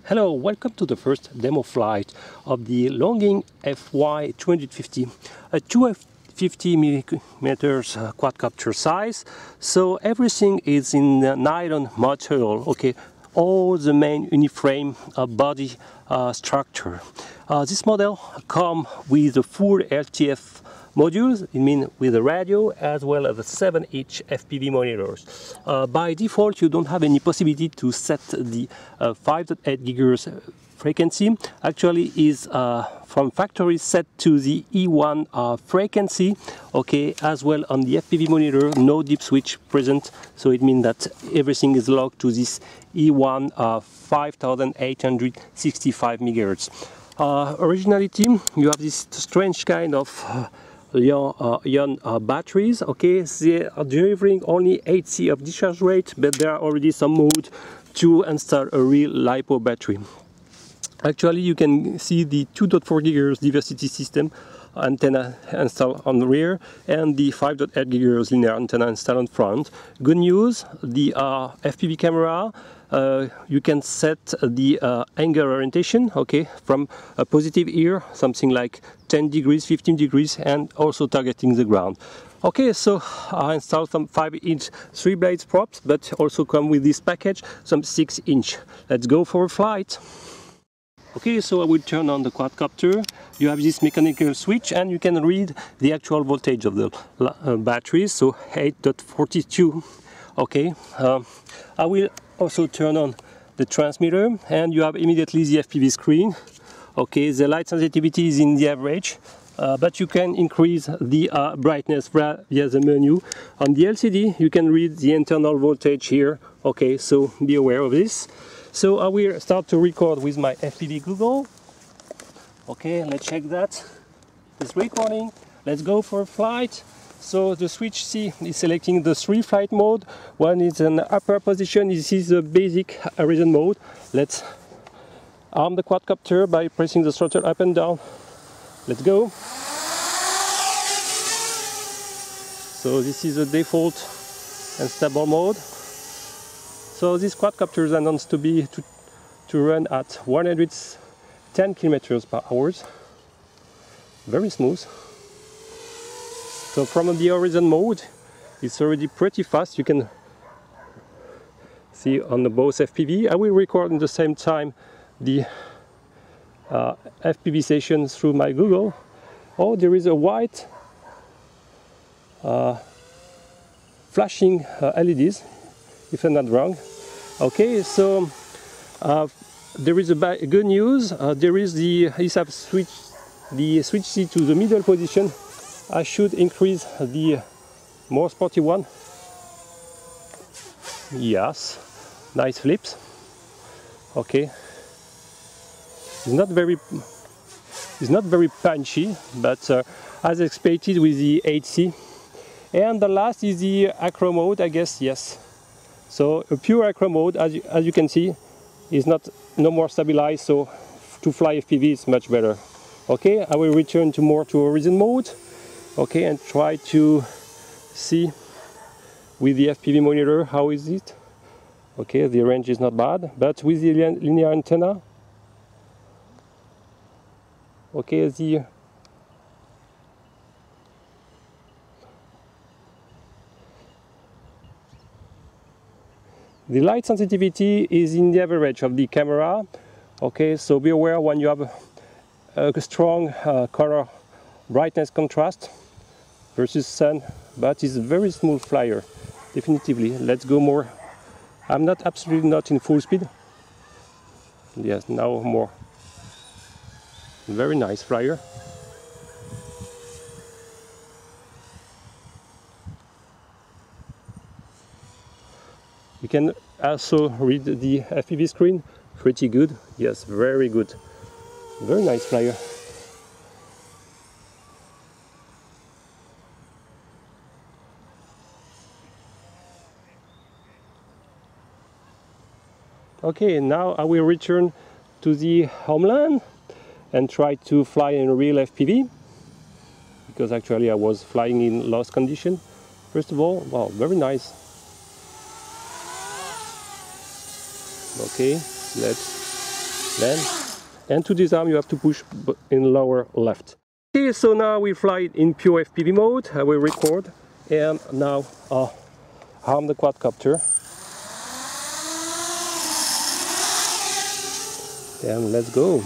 Hello, welcome to the first demo flight of the Longing LY-250, a 250 millimeters quadcopter size. So everything is in nylon material, okay, all the main uniframe body structure. This model comes with a full LTF modules, it means with a radio as well as a 7-inch FPV monitors. By default, you don't have any possibility to set the 5.8 GHz frequency. Actually, is from factory set to the E1 frequency. Okay, as well on the FPV monitor, no dip switch present, so it means that everything is locked to this E1 5865 MHz. Originality, you have this strange kind of ion batteries. Okay, they are delivering only 8C of discharge rate, but there are already some mode to install a real LiPo battery. Actually, you can see the 2.4 GHz diversity system antenna installed on the rear and the 5.8 GHz linear antenna installed on front. Good news, the FPV camera, you can set the angle orientation, okay, from a positive here, something like 10 degrees, 15 degrees, and also targeting the ground. Okay, so I installed some 5-inch 3-blades props, but also come with this package, some 6-inch. Let's go for a flight. Okay, so I will turn on the quadcopter. You have this mechanical switch and you can read the actual voltage of the battery, so 8.42. Okay, I will also turn on the transmitter and you have immediately the FPV screen. Okay, the light sensitivity is in the average, but you can increase the brightness via the menu. On the LCD, you can read the internal voltage here. Okay, so be aware of this. So I will start to record with my FPV Google. Okay, let's check that. It's recording. Let's go for a flight. So the switch C is selecting the 3 flight mode. One is an upper position. This is the basic horizon mode. Let's arm the quadcopter by pressing the throttle up and down. Let's go. So this is the default and stable mode. So this quadcopter is announced to run at 110 kilometers per hour. Very smooth. So from the horizon mode, it's already pretty fast. You can see on the both FPV. I will record at the same time the FPV session through my Google. Oh, there is a white flashing LEDs, if I'm not wrong. Okay, so there is a good news. There is the switch C to the middle position. I should increase the more sporty one. Yes, nice flips. Okay, it's not very punchy, but as expected with the 8C. And the last is the acro mode, I guess. Yes. So a pure acro mode, as you can see, is no more stabilized. So to fly FPV is much better. Okay, I will return to horizon mode. Okay, and try to see with the FPV monitor how is it. Okay, the range is not bad, but with the linear antenna, okay, the light sensitivity is in the average of the camera. Okay, so be aware when you have a strong color brightness contrast versus sun, but it's a very smooth flyer, definitively. Let's go more. I'm absolutely not in full speed. Yes, now more. Very nice flyer. You can also read the FPV screen. Pretty good. Yes, very good. Very nice flyer. Okay, now I will return to the homeland and try to fly in real FPV, because actually I was flying in lost condition. First of all, wow, very nice. Okay, let's then, and to disarm you have to push in lower left. Okay, so now we fly in pure FPV mode. I will record, and now arm the quadcopter, and let's go.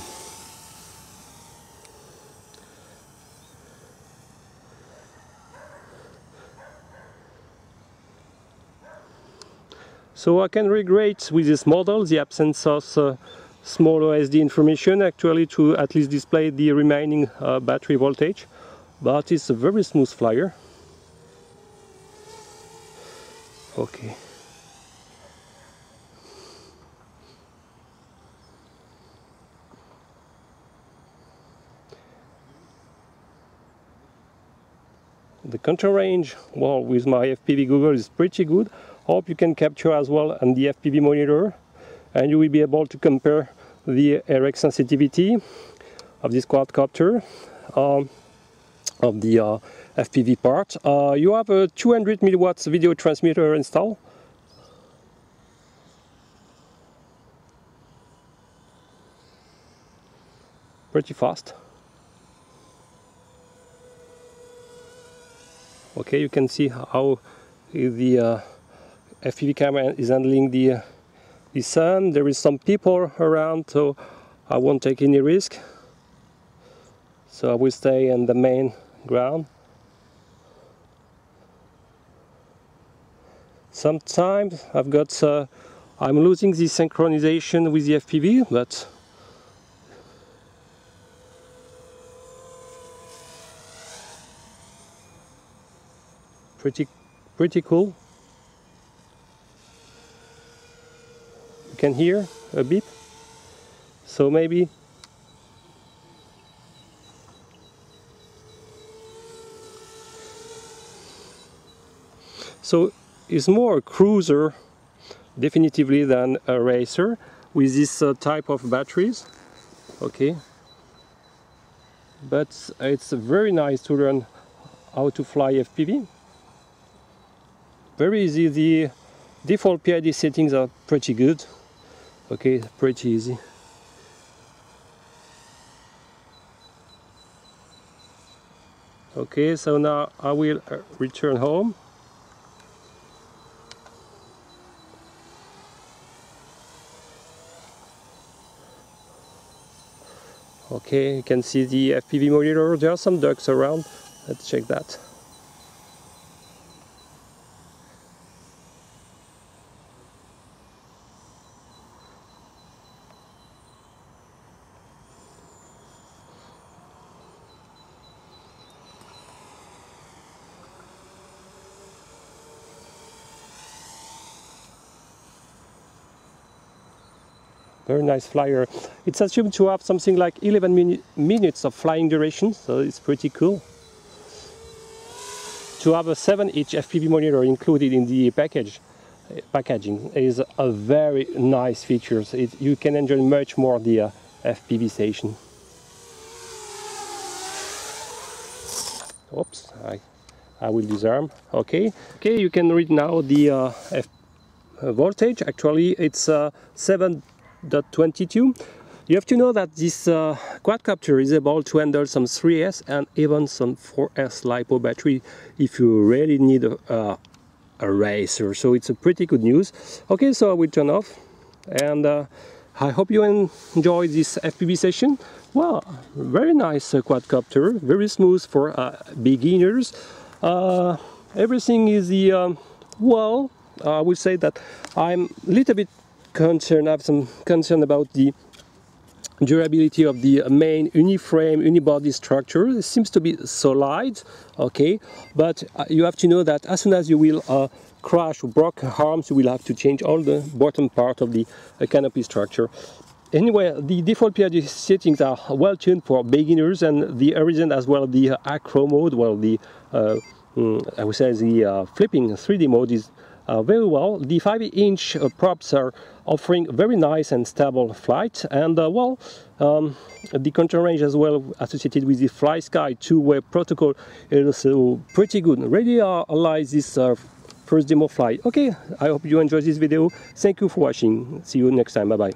So I can regret with this model the absence of small OSD information, actually, to at least display the remaining battery voltage, but it's a very smooth flyer. Okay. The control range, well, with my FPV Google is pretty good. Hope you can capture as well on the FPV monitor, and you will be able to compare the error sensitivity of this quadcopter of the FPV part. You have a 200 milliwatts video transmitter installed. Pretty fast. Okay, you can see how the FPV camera is handling the sun. There is some people around, so I won't take any risk. So I will stay on the main ground. Sometimes I've got, I'm losing the synchronization with the FPV, but pretty cool. You can hear a beep, so maybe so it's more a cruiser definitively than a racer with this type of batteries. Okay, but it's very nice to learn how to fly FPV. Very easy. The default PID settings are pretty good. Okay, pretty easy. Okay, so now I will return home. Okay, you can see the FPV monitor. There are some ducks around. Let's check that. Very nice flyer. It's assumed to have something like 11 minutes of flying duration, so it's pretty cool. To have a 7-inch FPV monitor included in the packaging is a very nice feature. You can enjoy much more the FPV station. Oops, I will disarm. Okay, you can read now the voltage. Actually, it's 7.22. You have to know that this quadcopter is able to handle some 3S and even some 4S LiPo battery if you really need a racer. So it's a pretty good news. Okay, so I will turn off, and I hope you enjoy this FPV session. Well, very nice quadcopter, very smooth for beginners. Everything is well. I would say that I'm a little bit concerned. I have some concern about the durability of the main uniframe, unibody structure. It seems to be solid, okay, but you have to know that as soon as you will crash or break arms, you will have to change all the bottom part of the canopy structure. Anyway, the default PID settings are well tuned for beginners, and the horizon as well, the acro mode, well, the I would say the flipping 3D mode is very well. The 5-inch props are offering very nice and stable flight, and well, the control range as well associated with the FlySky two-way protocol is also pretty good. Really like this first demo flight. Okay, I hope you enjoyed this video. Thank you for watching. See you next time. Bye bye.